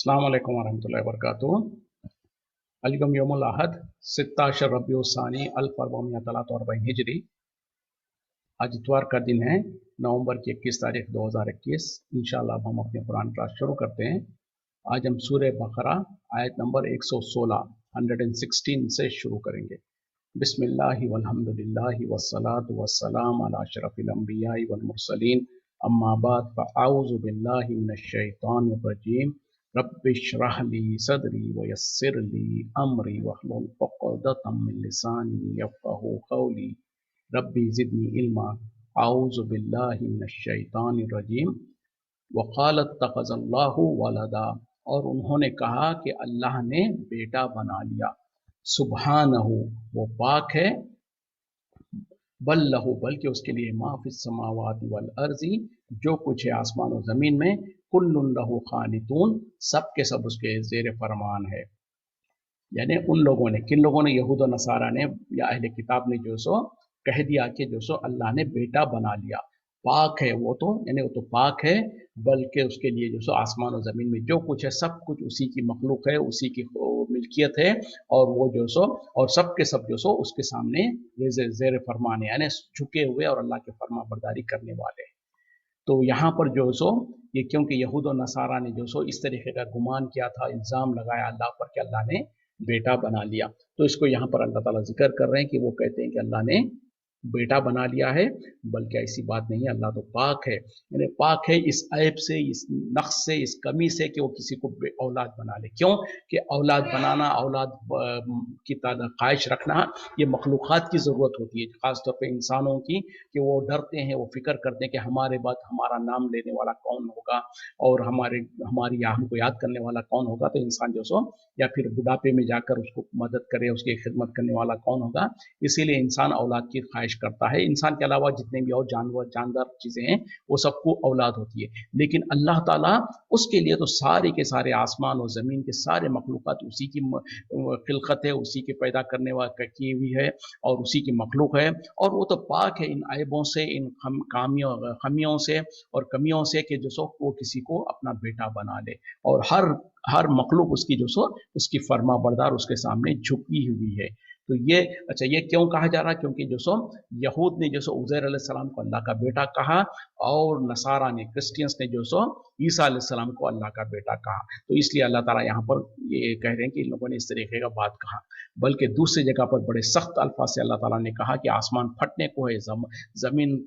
अस्सलाम वालेकुम वरहमतुल्लाहि वबरकातुहू। अल-यौम यौमुल अहद 16 रबीउल सानी 1443 हिजरी। आज इतवार का दिन है, नवंबर की 21 तारीख 2021। इंशाअल्लाह अब हम अपने कुरान क्लास शुरू करते हैं। आज हम सूरह बकरा आयत नंबर 116 से शुरू करेंगे। बिस्मिल्लाहि वल्हम्दुलिल्लाहि वस्सलातु वस्सलाम अला अशरफिल अंबियाइ वल मुरसलीन अम्मा बाद फ़अऊज़ु बिल्लाहि मिनश शैतानिर रजीम। रब्बिश्रह ली सदरी वयस्सिर ली अमरी वहलुल उक़दतम मिन लिसानी यफ़क़हू क़ौली रब्बी ज़िदनी इल्मा। अऊज़ु बिल्लाहि मिनश शैतानिर रजीम। वक़ाल इत्तख़ज़ल्लाहु वलदा, और उन्होंने कहा कि अल्लाह ने बेटा बना लिया। सुब्हानहू, वो पाक है। बल लहू, बल्कि उसके लिए मा फिस समावाति वल अर्ज़ी, जो कुछ है आसमान और ज़मीन में। कुल्लुन लहू क़ानितून, सब के सब उसके ज़ेर फरमान है। यानी उन लोगों ने, किन लोगों ने? यहूद और नसारा ने या अहले किताब ने जो सो कह दिया कि जो सो अल्लाह ने बेटा बना लिया। पाक है वो तो, यानी वो तो पाक है, बल्कि उसके लिए जो सो आसमान और ज़मीन में जो कुछ है सब कुछ उसी की मखलूक है, उसी की मिल्कियत है। और वो जो सो और सब के सब जो सो उसके सामने ज़ेर फरमान है, यानी झुके हुए और अल्लाह के फरमा बरदारी करने वाले। तो यहाँ पर जो सो ये, क्योंकि यहूद और नसारा ने जो सो इस तरीके का गुमान किया था, इल्ज़ाम लगाया अल्लाह पर कि अल्लाह ने बेटा बना लिया, तो इसको यहाँ पर अल्लाह ताला जिक्र कर रहे हैं कि वो कहते हैं कि अल्लाह ने बेटा बना लिया है। बल्कि ऐसी बात नहीं है, अल्लाह तो पाक है। यानी पाक है इस ऐब से, इस नक्स से, इस कमी से कि वो किसी को औलाद बना ले। क्यों कि औलाद बनाना, औलाद की ख्वाहिश रखना, ये मखलूक़ात की ज़रूरत होती है, ख़ासतौर पर इंसानों की, कि वो डरते हैं, वो फिक्र करते हैं कि हमारे बाद हमारा नाम लेने वाला कौन होगा और हमारी या हमको याद करने वाला कौन होगा। तो इंसान जो सो या फिर बुढ़ापे में जाकर उसको मदद करे, उसकी खिदमत करने वाला कौन होगा। इसीलिए इंसान औलाद की ख्वाहिश करता है। इंसान के अलावा जितने भी और जानदार चीज़ें हैं वो सबको औलाद होती है। लेकिन अल्लाह ताला उसके लिए तो सारे के सारे आसमान और ज़मीन के सारे मखलूक़ात उसी की खिलकत है, उसी के पैदा करने वाला की हुई है और उसी की मखलूक है। और वो तो पाक है इन ऐबों से, इन खमियों से और कमियों से कि जो सो वो किसी को अपना बेटा बना ले। और हर मखलूक उसकी जो सो उसकी फर्मा बरदार उसके सामने झुकी हुई है। तो ये अच्छा, ये क्यों कहा जा रहा? क्योंकि जो सो यहूद ने जो सो उज़ैर अलैहिस्सलाम को अल्लाह का बेटा कहा, और नसारा ने, क्रिश्चियंस ने जो सो ईसा अलैहिस्सलाम को अल्लाह का बेटा कहा। तो इसलिए अल्लाह ताला यहाँ पर ये कह रहे हैं कि इन लोगों ने इस तरीके का बात कहा। बल्कि दूसरी जगह पर बड़े सख्त अल्फाज से अल्लाह ताला ने कहा कि आसमान फटने को है, ज़मीन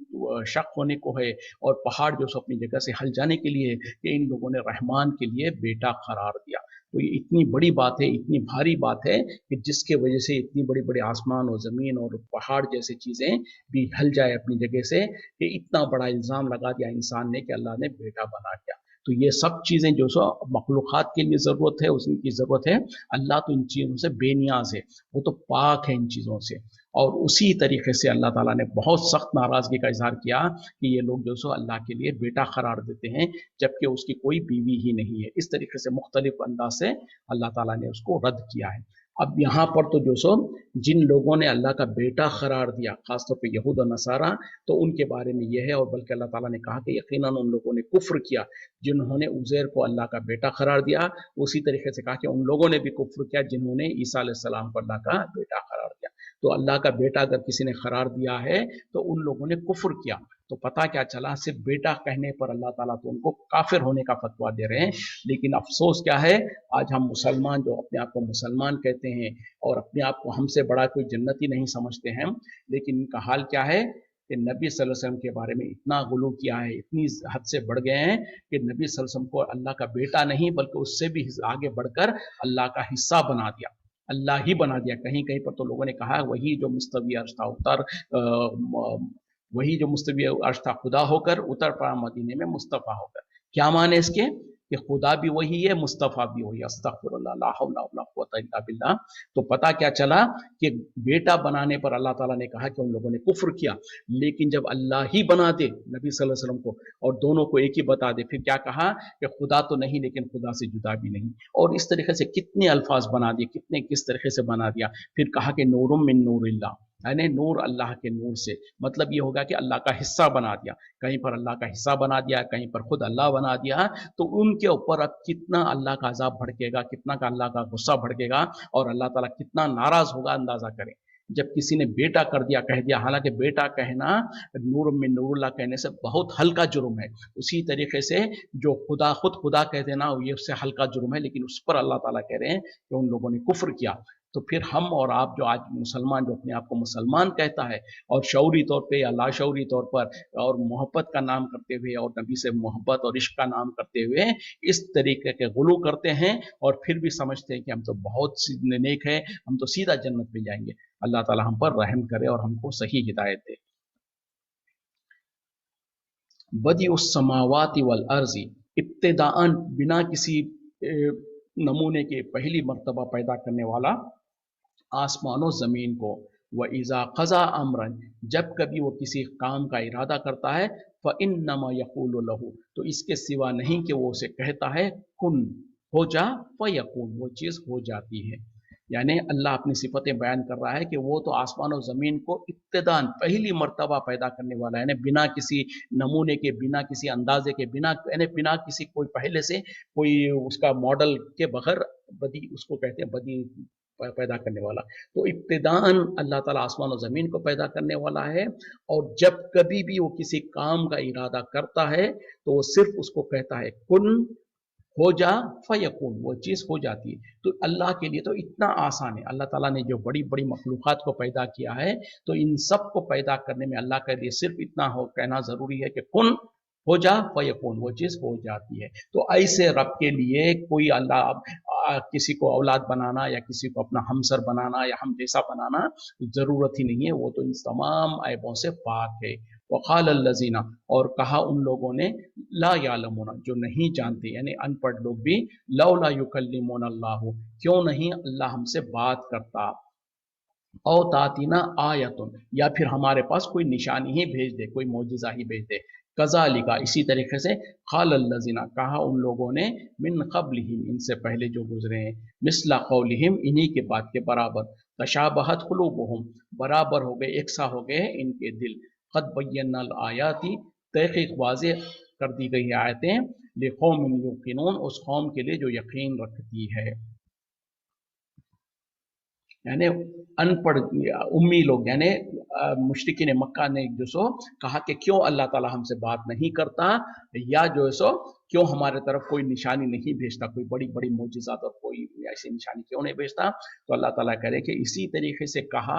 शक होने को है, और पहाड़ जो सो अपनी जगह से हल जाने के लिए, कि इन लोगों ने रहमान के लिए बेटा करार दिया। तो ये इतनी बड़ी बात है, इतनी भारी बात है कि जिसके वजह से इतनी बड़ी बड़ी आसमान और ज़मीन और पहाड़ जैसी चीज़ें भी हल जाए अपनी जगह से, कि इतना बड़ा इल्ज़ाम लगा दिया इंसान ने कि अल्लाह ने बेटा बना दिया। तो ये सब चीज़ें जो सो मखलूक़ात के लिए ज़रूरत है, उसकी ज़रूरत है। अल्लाह तो इन चीज़ों से बेनियाज है, वो तो पाक है इन चीज़ों से। और उसी तरीके से अल्लाह ताला ने बहुत सख्त नाराज़गी का इज़हार किया कि ये लोग जो सो अल्लाह के लिए बेटा करार देते हैं, जबकि उसकी कोई बीवी ही नहीं है। इस तरीके से मुख्तलिफ अंदाज से अल्लाह ताला ने उसको रद्द किया है। अब यहाँ पर तो जो सो जिन लोगों ने अल्लाह का बेटा करार दिया, खासतौर पे यहूद और नसारा, तो उनके बारे में यह है। और बल्कि अल्लाह ताला ने कहा कि यकीनन उन लोगों ने कुफ्र किया जिन्होंने उज़ैर को अल्लाह का बेटा करार दिया। उसी तरीके से कहा कि उन लोगों ने भी कुफ्र किया जिन्होंने ईसा अलैहिस्सलाम को अल्लाह का बेटा करार दिया। तो अल्लाह का बेटा अगर किसी ने करार दिया है तो उन लोगों ने कुफ्र किया। तो पता क्या चला, सिर्फ बेटा कहने पर अल्लाह ताला तो उनको काफिर होने का फतवा दे रहे हैं। लेकिन अफसोस क्या है, आज हम मुसलमान जो अपने आप को मुसलमान कहते हैं और अपने आप को हमसे बड़ा कोई जन्नती नहीं समझते हैं, लेकिन इनका हाल क्या है कि नबी सल्लल्लाहु अलैहि वसल्लम के बारे में इतना गुलू किया है, इतनी हद से बढ़ गए हैं कि नबी सल्लल्लाहु अलैहि वसल्लम को अल्लाह का बेटा नहीं बल्कि उससे भी आगे बढ़कर अल्लाह का हिस्सा बना दिया, अल्लाह ही बना दिया। कहीं कहीं पर तो लोगों ने कहा वही जो मुस्तवी अर्श था वही जो मुस्तवी अर्श था खुदा होकर उतर पड़ा मदीने में मुस्तफ़ा होकर। क्या माने इसके कि खुदा भी वही है, मुस्तफ़ा भी वही। अस्तगफिरुल्लाह, ला हौला वला कुव्वता इल्ला बिल्लाह। तो पता क्या चला कि बेटा बनाने पर अल्लाह ताला ने कहा कि उन लोगों ने कुफ्र किया, लेकिन जब अल्लाह ही बना दे नबी सल्लल्लाहु अलैहि वसल्लम को और दोनों को एक ही बता दे, फिर क्या कहा कि खुदा तो नहीं लेकिन खुदा से जुदा भी नहीं। और इस तरीके से कितने अल्फाज बना दिए, किस तरीके से बना दिया। फिर कहा कि नूरुम मिन नूरिल्लाह, यानी नूर अल्लाह के नूर से, मतलब ये होगा कि अल्लाह का हिस्सा बना दिया, कहीं पर अल्लाह का हिस्सा बना दिया, कहीं पर खुद अल्लाह बना दिया, तो उनके ऊपर अब कितना अल्लाह का अजाब भड़केगा, कितना का अल्लाह का गुस्सा भड़केगा और अल्लाह ताला कितना नाराज होगा, अंदाजा करें। जब किसी ने बेटा कर दिया, कह दिया, हालांकि बेटा कहना नूर में नूरुल्लाह कहने से बहुत हल्का जुर्म है, उसी तरीके से जो खुदा खुद खुदा कह देना ये उससे हल्का जुर्म है, लेकिन उस पर अल्लाह ताला कह रहे हैं कि उन लोगों ने कुफ्र किया। तो फिर हम और आप जो आज मुसलमान, जो अपने आप को मुसलमान कहता है और शऊरी तौर पे या लाशऊरी तौर पर और मोहब्बत का नाम करते हुए और नबी से मोहब्बत और इश्क का नाम करते हुए इस तरीके के गुलू करते हैं और फिर भी समझते हैं कि हम तो बहुत नेक है, हम तो सीधा जन्नत में जाएंगे। अल्लाह ताला हम पर रहम करे और हमको सही हिदायत दे। बदी उस समावाति वल अर्जी, इब्तिदाअन बिना किसी नमूने के पहली मर्तबा पैदा करने वाला आसमानों ज़मीन को, व इज़ा क़ज़ा अमरन, जब कभी वो किसी काम का इरादा करता है, फ़इन्नमा यक़ूलु लहू, तो इसके सिवा नहीं कि वो उसे कहता है कुन, हो जा, फ़यकून, वो चीज़ हो जाती है। यानी अल्लाह अपनी सिफतें बयान कर रहा है कि वो तो आसमान और ज़मीन को इब्तिदान पहली मर्तबा पैदा करने वाला है, यानी बिना किसी नमूने के, बिना किसी अंदाजे के, बिना यानी बिना किसी कोई पहले से कोई उसका मॉडल के बगैर, बदी उसको कहते हैं, बदी पैदा करने वाला। तो इब्तिदान अल्लाह ताला आसमान और ज़मीन को पैदा करने वाला है, और जब कभी भी वो किसी काम का इरादा करता है तो वो सिर्फ उसको कहता है कुन, हो जा, फयकून, वो चीज़ हो जाती है। तो अल्लाह के लिए तो इतना आसान है। अल्लाह ताला ने जो बड़ी बड़ी मखलूक़ात को पैदा किया है, तो इन सब को पैदा करने में अल्लाह के लिए सिर्फ इतना हो कहना ज़रूरी है कि कुन, हो जा, फयकून, वो चीज़ हो जाती है। तो ऐसे रब के लिए कोई अल्लाह किसी को औलाद बनाना या किसी को अपना हमसर बनाना या हम जैसा बनाना ज़रूरत ही नहीं है, वो तो इन तमाम ऐबों से पाक है। वक़ाल अल्लज़ीना, और कहा उन लोगों ने, ला यालमूना, जो नहीं जानते, यानी अनपढ़ लोग भी, लौला युकल्लिमुना अल्लाहु, क्यों नहीं अल्लाह हमसे बात करता, औ तातीना आयतुन, या फिर हमारे पास कोई निशानी ही भेज दे, कोई मौजिज़ा ही भेज दे। कज़ालिका, इसी तरीके से, क़ाल अल्लज़ीना, कहा उन लोगों ने, मिन क़ब्लिहिम, इनसे पहले जो गुजरे हैं, मिस्ला क़ौलिहिम, इन्हीं के बात के बराबर, तशाबहत क़ुलूबुहुम, बराबर हो गए, एक सा हो गए इनके दिल, क़द बय्यन्नल आयाति, तहक़ीक़ वाज़ेह कर दी गई आयतें, लिक़ौमिन युक़िनून, उस कौम के लिए जो यकीन रखती है। यानी अनपढ़ उम्मी लोग, यानी मुश्रिकीन मक्का ने जो सो कहा कि क्यों अल्लाह ताला हमसे बात नहीं करता, या जो है सो क्यों हमारे तरफ कोई निशानी नहीं भेजता, कोई बड़ी बड़ी मोजिज़ात और कोई ऐसी निशानी क्यों नहीं भेजता। तो अल्लाह ताला कह रहे कि इसी तरीके से कहा,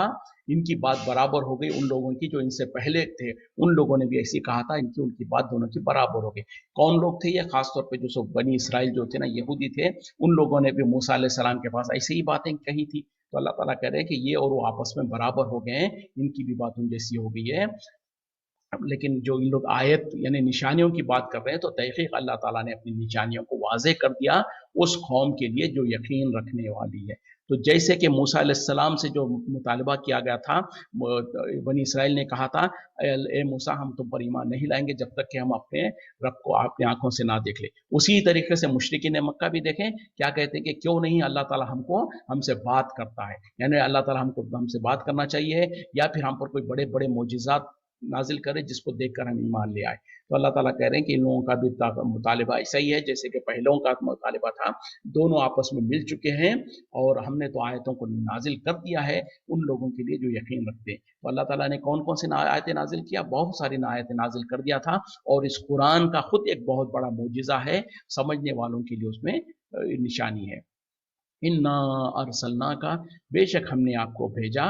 इनकी बात बराबर हो गई उन लोगों की जो इनसे पहले थे, उन लोगों ने भी ऐसी कहा था, इनकी उनकी बात दोनों की बराबर हो गई। कौन लोग थे ये? खासतौर पर जो सो बनी इसराइल जो थे ना, यहूदी थे, उन लोगों ने भी मूसा अलैहिस्सलाम के पास ऐसी ही बातें कही थी। तो अल्लाह ताला कह रहे हैं कि ये और वो आपस में बराबर हो गए हैं, इनकी भी बात उन जैसी हो गई है। लेकिन जो इन लोग आयत यानी निशानियों की बात कर रहे हैं, तो तहक़ीक़ अल्लाह ताला ने अपनी निशानियों को वाज़ेह कर दिया उस कौम के लिए जो यकीन रखने वाली है। तो जैसे कि मूसा अलैहिस्सलाम से जो मुतालबा किया गया था, बनी इसराइल ने कहा था, ए मूसा, हम तुम पर ईमान नहीं लाएंगे जब तक कि हम अपने रब को अपनी आंखों से ना देख ले। उसी तरीके से मुशरिकीन मक्का भी देखें क्या कहते हैं कि क्यों नहीं अल्लाह ताला हमसे बात करता है, यानी अल्लाह ताला हमसे बात करना चाहिए, या फिर हम पर कोई बड़े बड़े मोजिज़ात नाजिल करे जिसको देखकर हम ईमान ले आए। तो अल्लाह ताला कह रहे हैं कि इन लोगों का भी मुतालिबा ऐसा ही है जैसे कि पहलों का मुतालिबा था, दोनों आपस में मिल चुके हैं और हमने तो आयतों को नाजिल कर दिया है उन लोगों के लिए जो यकीन रखते हैं। तो अल्लाह ताला ने कौन कौन सी आयतें नाजिल किया? बहुत सारी आयतें नाजिल कर दिया था, और इस कुरान का खुद एक बहुत बड़ा मोजिज़ा है, समझने वालों के लिए उसमें निशानी है। इन्ना अरसलना का, बेशक हमने आपको भेजा,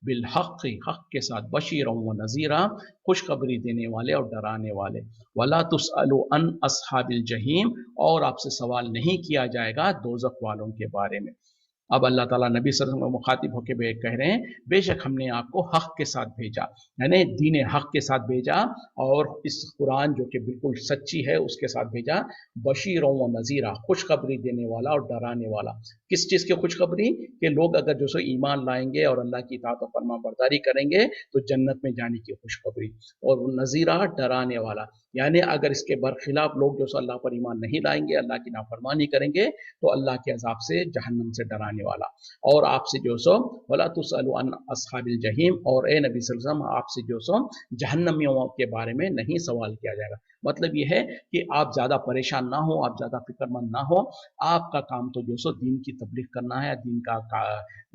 बिल हक़, हक़ के साथ, बशीरन व नज़ीरा, खुशखबरी देने वाले और डराने वाले, वला तुसअलु अन अस्हाबिल जहीम, और आपसे सवाल नहीं किया जाएगा दोज़ख वालों के बारे में। अब अल्लाह ताला नबी सल्लल्लाहु अलैहि वसल्लम को मुखातिब होकर कह रहे हैं, बेशक हमने आपको हक़ के साथ भेजा, यानी दीन हक़ के साथ भेजा, और इस कुरान जो कि बिल्कुल सच्ची है उसके साथ भेजा, बशीरों व नज़ीरा, खुशखबरी देने वाला और डराने वाला। किस चीज़ की खुशखबरी? कि लोग अगर जो सो ईमान लाएंगे और अल्लाह की इताअत और फरमाबरदारी करेंगे तो जन्नत में जाने की खुशखबरी, और नज़ीरा, डराने वाला, यानी अगर इसके बरखिलाफ लोग जो सो अल्लाह पर ईमान नहीं लाएंगे, अल्लाह की नाफरमानी करेंगे, तो अल्लाह के अज़ाब से, जहन्नम से डराने सिखाने वाला। और आपसे जो सो वला तुसअलु अन अस्हाबिल जहीम, और ए नबी सल्लल्लाहु अलैहि वसल्लम आपसे जो सो जहन्नमियों के बारे में नहीं सवाल किया जाएगा। मतलब ये है कि आप ज़्यादा परेशान ना हो, आप ज़्यादा फिक्रमंद ना हो, आपका काम तो जो सो दीन की तबलीग करना है, दीन का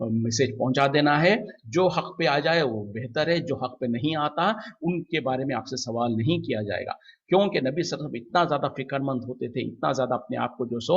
मैसेज पहुंचा देना है। जो हक पे आ जाए वो बेहतर है, जो हक पे नहीं आता उनके बारे में आपसे सवाल नहीं किया जाएगा। क्योंकि नबी सल्लल्लाहु अलैहि वसल्लम इतना ज़्यादा फिक्रमंद होते थे, इतना ज़्यादा अपने आप को जो सो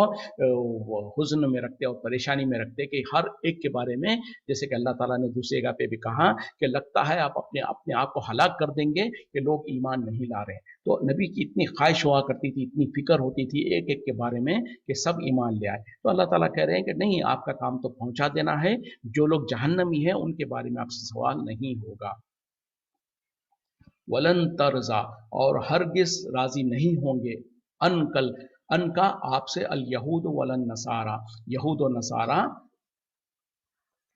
हुज़्न में रखते और परेशानी में रखते कि हर एक के बारे में, जैसे कि अल्लाह ताला ने दूसरी जगह पे भी कहा कि लगता है आप अपने अपने आप को हलाक कर देंगे कि लोग ईमान नहीं ला रहे। तो नबी की इतनी ख्वाहिश हुआ करती थी, इतनी फिक्र होती थी एक एक के बारे में कि सब ईमान ले आए। तो अल्लाह ताला कह रहे हैं कि नहीं, आपका काम तो पहुंचा देना है, जो लोग जहन्नमी हैं उनके बारे में आपसे सवाल नहीं होगा। वलन तरजा, और हरगिज राजी नहीं होंगे, अनकल, अन का आपसे, अल यहूद वलन नसारा, यहूद और नसारा,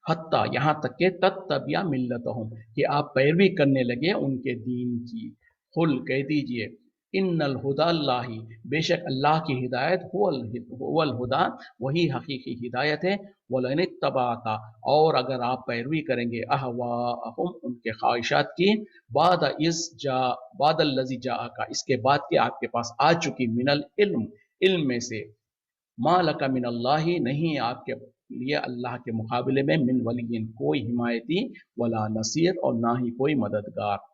हत्ता यहाँ तक के तत्तबिया मिल्लतहुम, कि आप पैरवी करने लगे उनके दीन की। कुल कह दीजिए, इन्नल हुदा अल्लाही, बेशक अल्लाह की हिदायत हुवल हुदा, वही हकीकी हिदायत है। वलन तबाता, और अगर आप पैरवी करेंगे अहवाअहुम, उनके ख्वाहिशात की, बाद इस जा बादल्लजी जाअका, इसके बाद के आपके पास आ चुकी, मिनल इल्म, इल्म में से, मा लका मिन अल्लाही, नहीं आपके लिए अल्लाह के मुकाबले में, मिन वलियन, कोई हिमायती, वला नसीर, और ना ही कोई मददगार।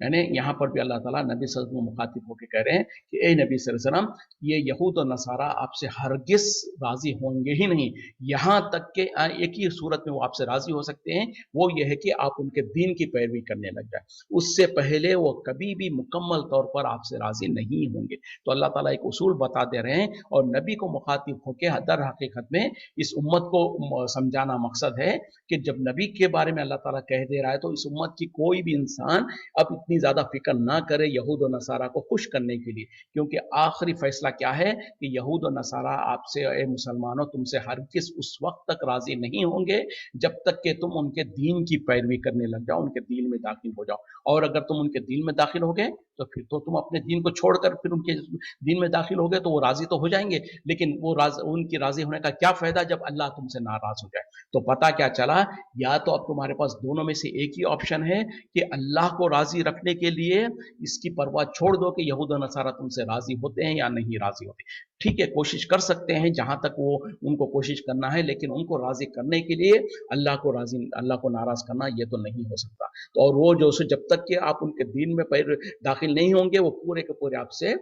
यानी यहाँ पर भी अल्लाह ताला नबी सल्लल्लाहु अलैहि वसल्लम को मुखातिब होकर कह रहे हैं कि ए नबी सल्लल्लाहु अलैहि वसल्लम, ये यहूद और नसारा आपसे हरगिज राजी होंगे ही नहीं। यहाँ तक के एक ही सूरत में वो आपसे राजी हो सकते हैं, वो ये है कि आप उनके दीन की पैरवी करने लग जाए, उससे पहले वो कभी भी मुकम्मल तौर पर आपसे राजी नहीं होंगे। तो अल्लाह ताला एक उसूल बता दे रहे हैं, और नबी को मुखातिब होकर दर हकीकत में इस उम्मत को समझाना मकसद है कि जब नबी के बारे में अल्लाह ताला कह दे रहा है, तो इस उम्मत की कोई भी इंसान अब इतनी ज़्यादा फिक्र ना करे यहूद और नसारा को खुश करने के लिए। क्योंकि आखिरी फैसला क्या है कि यहूद और नसारा आपसे, ए मुसलमानों, तुमसे हरगिज़ उस वक्त तक राजी नहीं होंगे जब तक कि तुम उनके दीन की पैरवी करने लग जाओ, उनके दीन में दाखिल हो जाओ। और अगर तुम उनके दीन में दाखिल हो गए तो फिर तो तुम अपने दीन को छोड़कर फिर उनके दीन में दाखिल हो गए, तो वो राजी तो हो जाएंगे, लेकिन वो उनकी राजी होने का क्या फायदा जब अल्लाह तुमसे नाराज हो जाए। तो पता क्या चला, या तो अब तुम्हारे पास दोनों में से एक ही ऑप्शन है कि अल्लाह को राजी रखने के लिए इसकी परवाह छोड़ दो कि यहूद और नसारा तुमसे राजी होते हैं या नहीं राजी होते। ठीक है, कोशिश कर सकते हैं जहां तक वो उनको कोशिश करना है, लेकिन उनको राजी करने के लिए अल्लाह को नाराज करना ये तो नहीं हो सकता। तो और वो जो जब तक कि आप उनके दीन में पैर दाखिल नहीं होंगे, वो पूरे के पूरे आपसे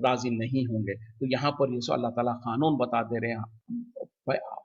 राजी नहीं होंगे। तो यहाँ पर ये अल्लाह ताला कानून बता दे रहे हैं,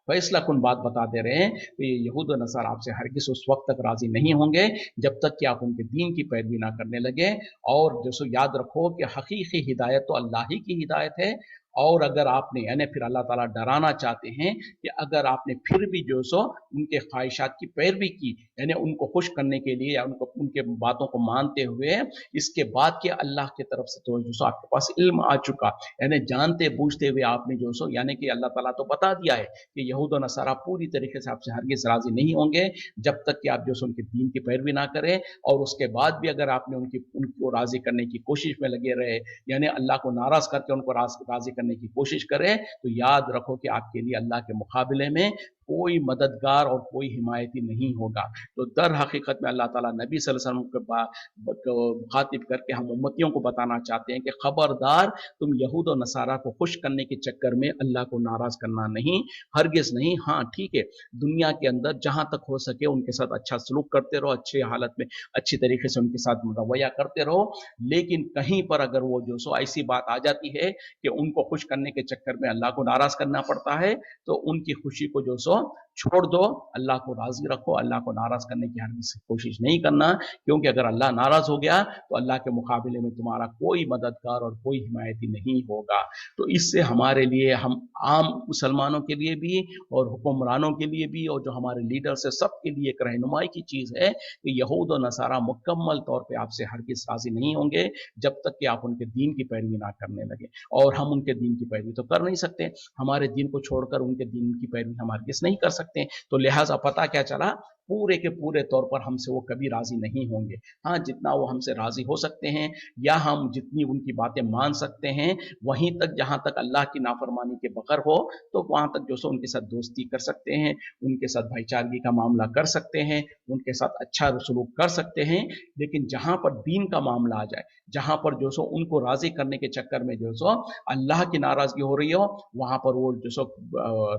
फैसला कुन बात बता दे रहे हैं कि ये यहूद और नसारा आपसे हरगिज़ उस वक्त तक राजी नहीं होंगे जब तक कि आप उनके दीन की पैरवी ना करने लगे। और जो याद रखो कि हकीकी हिदायत तो अल्लाह ही की हिदायत है। और अगर आपने, यानी फिर अल्लाह ताला डराना चाहते हैं कि अगर आपने फिर भी जो सो उनके ख्वाहिशात की पैरवी की, यानी उनको खुश करने के लिए या उनको उनके बातों को मानते हुए, इसके बाद के अल्लाह की तरफ से तो जो सो आपके पास इल्म आ चुका, यानी जानते बूझते हुए आपने जो सो, यानी कि अल्लाह ताला तो बता दिया है कि यहूद और नसारा पूरी तरीके से आपसे हरगिज़ राजी नहीं होंगे जब तक कि आप जो सो उनके दीन की पैरवी ना करें। और उसके बाद भी अगर आपने उनको राजी करने की कोशिश में लगे रहे, यानी अल्लाह को नाराज करके उनको राजी करने की कोशिश करें, तो याद रखो कि आपके लिए अल्लाह के मुकाबले में कोई मददगार और कोई हिमायती नहीं होगा। तो दर हकीकत में अल्लाह ताला नबी सल्लल्लाहु अलैहि वसल्लम को मुखातिब करके हम उम्मतियों को बताना चाहते हैं कि खबरदार, तुम यहूद और नसारा को खुश करने के चक्कर में अल्लाह को नाराज करना नहीं, हरगिज़ नहीं। हाँ ठीक है, दुनिया के अंदर जहाँ तक हो सके उनके साथ अच्छा सलूक करते रहो, अच्छी हालत में अच्छी तरीके से उनके साथ रवैया करते रहो, लेकिन कहीं पर अगर वो जो सो ऐसी बात आ जाती है कि उनको खुश करने के चक्कर में अल्लाह को नाराज करना पड़ता है, तो उनकी खुशी को जो सो छोड़ दो, अल्लाह को राजी रखो, अल्लाह को नाराज करने की हरगिज़ कोशिश नहीं करना। क्योंकि अगर अल्लाह नाराज हो गया तो अल्लाह के मुकाबले में तुम्हारा कोई मददगार और कोई हिमायती नहीं होगा। तो इससे हमारे लिए, हम आम मुसलमानों के लिए भी और हुक्मरानों के लिए भी और जो हमारे लीडर्स है सबके लिए एक रहनुमाई की चीज़ है कि यहूद और नसारा मुकम्मल तौर पर आपसे हरगिज़ राजी नहीं होंगे जब तक कि आप उनके दीन की पैरवी ना करने लगे। और हम उनके दीन की पैरवी तो कर नहीं सकते, हमारे दीन को छोड़कर उनके दीन की पैरवी हम हरगिज़ नहीं कर सकते। तो लिहाजा पता क्या चला, पूरे के पूरे तौर पर हमसे वो कभी राजी नहीं होंगे। हाँ, जितना वो हमसे राजी हो सकते हैं या हम जितनी उनकी बातें मान सकते हैं, वहीं तक जहाँ तक अल्लाह की नाफरमानी के बगैर हो, तो वहाँ तक जो सो उनके साथ दोस्ती कर सकते हैं, उनके साथ भाईचारगी का मामला कर सकते हैं, उनके साथ अच्छा सलूक कर सकते हैं। लेकिन जहाँ पर दीन का मामला आ जाए, जहाँ पर जो सो उनको राजी करने के चक्कर में जो सो अल्लाह की नाराजगी हो रही हो, वहाँ पर वो जो सो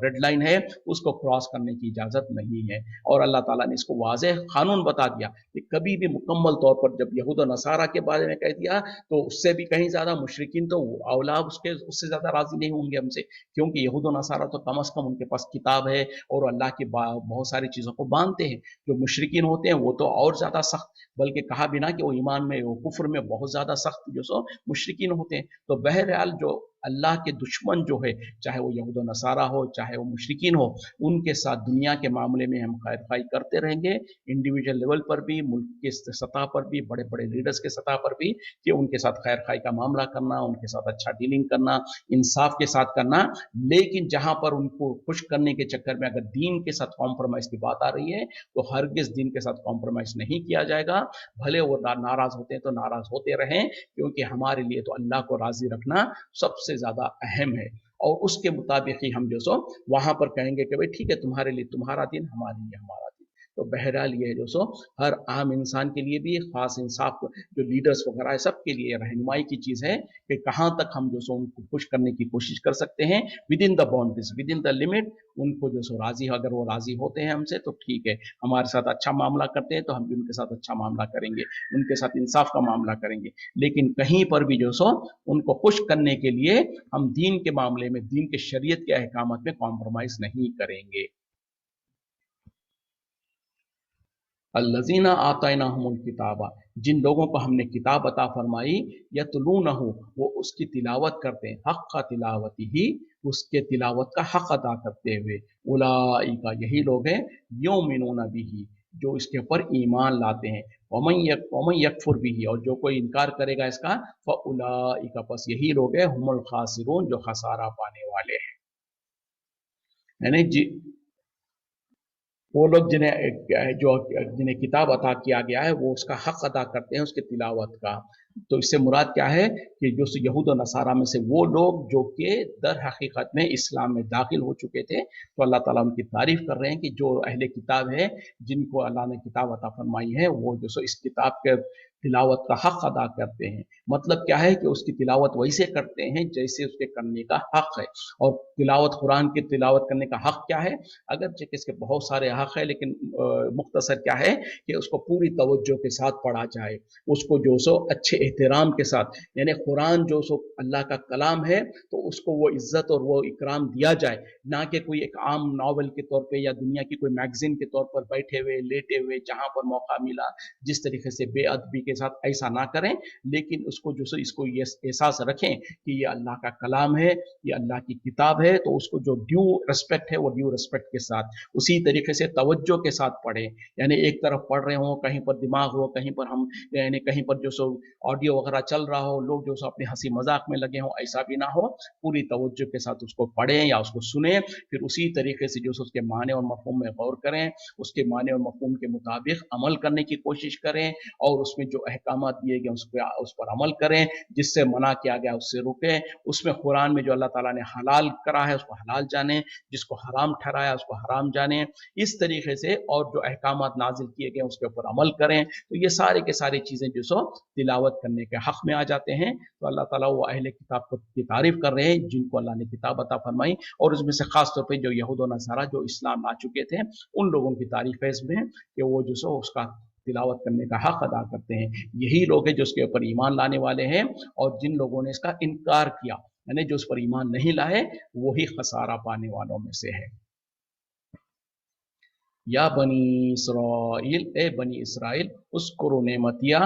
रेड लाइन है, उसको क्रॉस करने की इजाजत नहीं है। और अल्लाह ताला ने इसको वाज़ेह कानून बता दिया कि कभी भी मुकम्मल तौर पर जब यहूद और नसारा के बारे में कह दिया, तो उससे भी कहीं ज्यादा मुशरिकीन तो औलाद उसके उससे ज्यादा राजी नहीं होंगे हमसे, क्योंकि यहूद और नसारा तो कम अज कम उनके पास किताब है और अल्लाह की बहुत सारी चीजों को मानते हैं। जो मुशरिकीन होते हैं वो तो और ज्यादा सख्त, बल्कि कहा बिना कि वो ईमान में वो कुफ्र में बहुत ज्यादा सख्त जो सो मुशरिकीन होते हैं। तो बहरहाल जो अल्लाह के दुश्मन जो है, चाहे वो यहूद और नसारा हो, चाहे वो मुशरिकीन हो, उनके साथ दुनिया के मामले में हम खैर खाई करते रहेंगे, इंडिविजुअल लेवल पर भी, मुल्क के सतह पर भी, बड़े बड़े लीडर्स के सतह पर भी, कि उनके साथ खैर खाई का मामला करना, उनके साथ अच्छा डीलिंग करना, इंसाफ के साथ करना। लेकिन जहां पर उनको खुश करने के चक्कर में अगर दीन के साथ कॉम्प्रोमाइज की बात आ रही है, तो हरगिज दीन के साथ कॉम्प्रोमाइज नहीं किया जाएगा। भले वो नाराज होते हैं तो नाराज होते रहें, क्योंकि हमारे लिए तो अल्लाह को राजी रखना सबसे ज्यादा अहम है। और उसके मुताबिक ही हम जो सो वहां पर कहेंगे कि भाई ठीक है, तुम्हारे लिए तुम्हारा दिन, हमारे लिए हमारा दिन। तो बहरहाल ये जो सो हर आम इंसान के लिए भी, खास इंसाफ जो लीडर्स वगैरह है सबके लिए रहनुमाई की चीज है कि कहां तक हम जो सो उनको खुश करने की कोशिश कर सकते हैं with in the boundaries, with in the limit. उनको जो सो राजी, अगर वो राजी होते हैं हमसे तो ठीक है, हमारे साथ अच्छा मामला करते हैं तो हम भी उनके साथ अच्छा मामला करेंगे, उनके साथ इंसाफ का मामला करेंगे। लेकिन कहीं पर भी जो सो उनको खुश करने के लिए हम दीन के मामले में, दीन के शरीयत के अहकामात में कॉम्प्रोमाइज नहीं करेंगे। अल्लज़ीना आतैनाहुमुल किताबा, जिन लोगों को हमने किताब अता फरमाई, यतलूनहु, वो उसकी तिलावत करते हैं, हक़्क़ तिलावतिही, उसके तिलावत का हक अदा करते हुए। उलाइका, यही लोग हैं, युमिनूना बिही, जो इसके ऊपर ईमान लाते हैं। वमन यकफुर बिही, और जो कोई इनकार करेगा इसका, फउलाइका, बस यही लोग हैं, हुमुल खासिरून, जो खसारा पाने वाले हैं। यानी वो लोग जिन्हें किताब अता किया गया है, वो उसका हक अदा करते हैं, उसके तिलावत का। तो इससे मुराद क्या है कि जो यहूद और नसारा में से वो लोग जो कि दर हकीकत में इस्लाम में दाखिल हो चुके थे, तो अल्लाह ताला उनकी तारीफ कर रहे हैं कि जो अहले किताब है, जिनको अल्लाह ने किताब अता फरमाई है, वो जो सो इस किताब के तिलावत का हक अदा करते हैं। मतलब क्या है कि उसकी तिलावत वैसे करते हैं जैसे उसके करने का हक है। और तिलावत, कुरान की तिलावत करने का हक क्या है? अगरचे कि इसके बहुत सारे हक है, लेकिन मुख्तसर क्या है कि उसको पूरी तवज्जो के साथ पढ़ा जाए, उसको जो सो अच्छे एहतराम के साथ, यानी कुरान जो सो अल्लाह का कलाम है, तो उसको वो इज्जत और वो इकराम दिया जाए, ना कि कोई एक आम नावल के तौर पे या दुनिया की कोई मैगजीन के तौर पर बैठे हुए, लेटे हुए, जहां पर मौका मिला जिस तरीके से बेअदबी के साथ, ऐसा ना करें। लेकिन उसको जो सो इसको ये एहसास रखें कि ये अल्लाह का कलाम है, ये अल्लाह की किताब है, तो उसको जो ड्यू रिस्पेक्ट है वो ड्यू रिस्पेक्ट के साथ, उसी तरीके से तवज्जो के साथ पढ़ें। यानी एक तरफ पढ़ रहे हो, कहीं पर दिमाग हो, कहीं पर हम, यानी कहीं पर जो सो ऑडियो वगैरह चल रहा हो, लोग जो सो अपनी हंसी मजाक में लगे हो, ऐसा भी ना हो। पूरी तवज्जो के साथ उसको पढ़ें या उसको सुने, फिर उसी तरीके से जो सो उसके माने और मफहूम में गौर करें, उसके माने और मफहूम के मुताबिक अमल करने की कोशिश करें, और उसमें जो अहकामात दिए गए उस पर अमल करें, जिससे मना किया गया उससे रुकें। उसमें कुरान में जो अल्लाह ताला ने हलाल करा है उसको हलाल जाने, जिसको हराम ठहराया उसको हराम जाने, इस तरीके से, और जो अहकामात नाजिल किए गए उसके ऊपर अमल करें। तो ये सारे के सारी चीजें जो सो तिलावत करने के हक में आ जाते हैं। तो अल्लाह ताला वो अहले किताब की तारीफ कर रहे हैं जिनको अल्लाह ने किताब अता फरमाई, और उसमें से खास तौर पर जो यहूद और नसारा जो इस्लाम ला चुके थे, उन लोगों की तारीफ है इसमें कि वो जो सो उसका तिलावत करने का हक अदा करते हैं। यही लोग हैं जो उसके ऊपर ईमान लाने वाले हैं, और जिन लोगों ने इसका इनकार किया, यानी जो उस पर ईमान नहीं लाए, वही खसारा पाने वालों में से है। या बनी इसराइल, ए बनी इसराइल, उस्कुरु नेमतिया,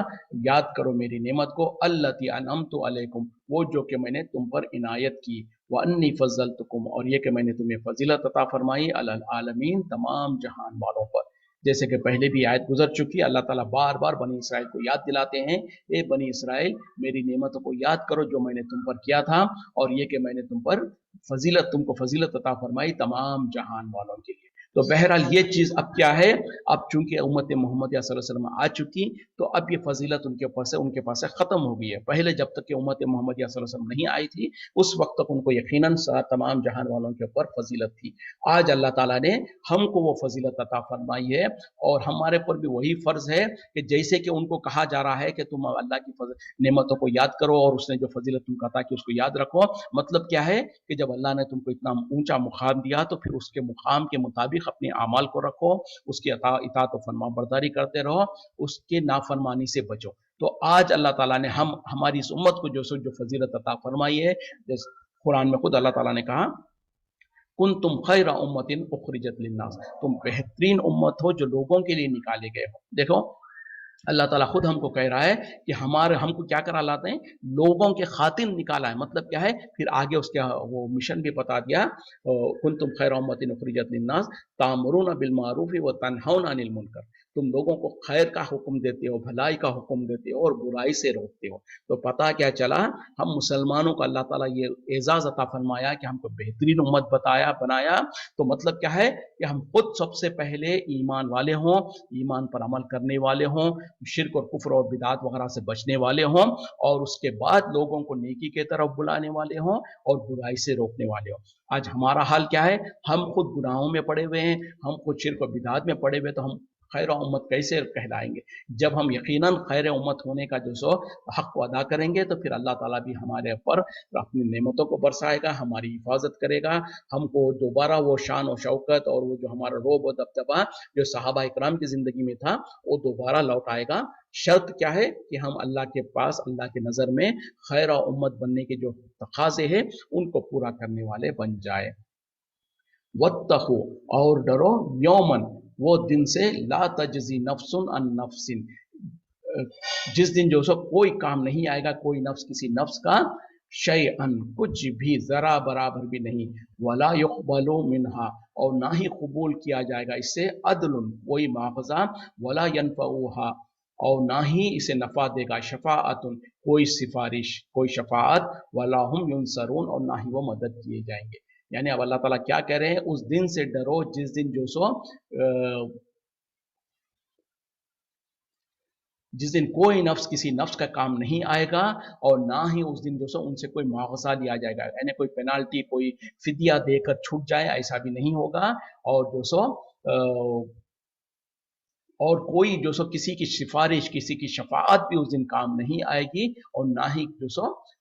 याद करो मेरी नेमत को, अल्लती अनअमतु अलैकुम, वो जो कि मैंने तुम पर इनायत की, व अन्नी फज़लतुकुम, और ये कि मैंने तुम्हें फजीलत अता फरमाई, अलल आलमीन, तमाम जहान वालों पर। जैसे कि पहले भी आयत गुजर चुकी, अल्लाह ताला बार बार बनी इसराइल को याद दिलाते हैं, ए बनी इसराइल, मेरी नेमतों को याद करो जो मैंने तुम पर किया था, और ये कि मैंने तुम पर फजीलत, तुमको फजीलत अता फरमाई तमाम जहान वालों के लिए। تو بہرحال یہ چیز اب کیا ہے، اب چونکہ امت محمدیہ صلی اللہ علیہ وسلم آ چکی تو اب یہ فضیلت ان کے پاس سے ختم ہو گئی ہے۔ پہلے جب تک کہ امت محمدیہ صلی اللہ علیہ وسلم نہیں آئی تھی اس وقت تک ان کو یقیناً تمام جہان والوں کے اوپر فضیلت تھی۔ آج اللہ تعالیٰ نے ہم کو وہ فضیلت عطا فرمائی ہے اور ہمارے پر بھی وہی فرض ہے کہ جیسے کہ ان کو کہا جا رہا ہے کہ تم اللہ کی نعمتوں کو یاد کرو اور اس نے جو فضیلت تم کو عطا کی اس کو یاد رکھو۔ مطلب کیا ہے کہ جب اللہ نے تم کو اتنا اونچا مقام دیا تو پھر اس کے مقام کے مطابق اپنے اعمال کو رکھو، اس کی اطاعت و فرما برداری کرتے رہو، اس کے نافرمانی سے بچو۔ تو آج اللہ تعالیٰ نے ہماری اس امت کو جو فضیلت عطا فرمائی ہے، جیسے قرآن میں خود اللہ تعالیٰ نے کہا کنتم خیر امت اخرجت للناس، تم بہترین امت ہو جو لوگوں کے لیے نکالے گئے ہو۔ دیکھو اللہ تعالیٰ خود ہم کو کہہ رہا ہے کہ ہم کو کیا کرا لاتے ہیں، لوگوں کے خاطر نکالا ہے۔ مطلب کیا ہے، پھر آگے اس کا وہ مشن بھی بتا دیا، کنتم خیر امت اخرجت للناس تأمرون بالمعروف وتنہون عن المنکر، تم لوگوں کو خیر کا حکم دیتے ہو، بھلائی کا حکم دیتے ہو اور برائی سے روکتے ہو۔ تو پتہ کیا چلا، ہم مسلمانوں کو اللہ تعالیٰ یہ اعزاز عطا فرمایا کہ ہم کو بہترین امت بنایا۔ تو مطلب کیا ہے کہ ہم خود سب سے پہلے ایمان والے ہوں، ایمان پر عمل کرنے والے ہوں، شرک اور کفر اور بدعات وغیرہ سے بچنے والے ہوں، اور اس کے بعد لوگوں کو نیکی کے طرف بلانے والے ہوں اور برائی سے روکنے والے ہوں۔ آج ہمارا حال کیا ہے، ہم خود گناہوں میں پڑے ہوئے ہیں، ہم خود شرک اور بدعات میں پڑے ہوئے، تو ہم خیر امت کیسے کہلائیں گے؟ جب ہم یقیناً خیر امت ہونے کا جو حق کو ادا کریں گے تو پھر اللہ تعالیٰ بھی ہمارے اوپر اپنی نعمتوں کو برسائے گا، ہماری حفاظت کرے گا، ہم کو دوبارہ وہ شان و شوکت اور وہ جو ہمارا روب و دبدبہ جو صحابہ اکرام کی زندگی میں تھا وہ دوبارہ لوٹ آئے گا۔ شرط کیا ہے کہ ہم اللہ کے پاس، اللہ کے نظر میں خیر امت بننے کے جو تقاضے ہیں ان کو پورا کرنے والے بن جائے۔ واتقوا، اور ڈرو، یومن، وہ دن سے، لا تجزی نفس عن نفس، جس دن جو کوئی کام نہیں آئے گا، کوئی نفس کسی نفس کا، شیئن، کچھ بھی، ذرا برابر بھی نہیں، ولا یقبل منہا، اور نہ ہی قبول کیا جائے گا اس سے، عدل، کوئی معاوضہ، ولا ینفعوہا، اور نہ ہی اسے نفع دے گا، شفاعت، کوئی سفارش، کوئی شفاعت، ولا ہم ینصرون، اور نہ ہی وہ مدد کیے جائیں گے۔ یعنی اب اللہ تعالیٰ کیا کہہ رہے ہیں، اس دن سے ڈرو جس دن جس دن کوئی نفس کسی نفس کا کام نہیں آئے گا، اور نہ ہی اس دن ان سے کوئی معاوضہ لیا جائے گا، یعنی کوئی پینالٹی، کوئی فدیہ دے کر چھوٹ جائے، ایسا بھی نہیں ہوگا، اور اور کوئی کسی کی سفارش، کسی کی شفاعت بھی اس دن کام نہیں آئے گی، اور نہ ہی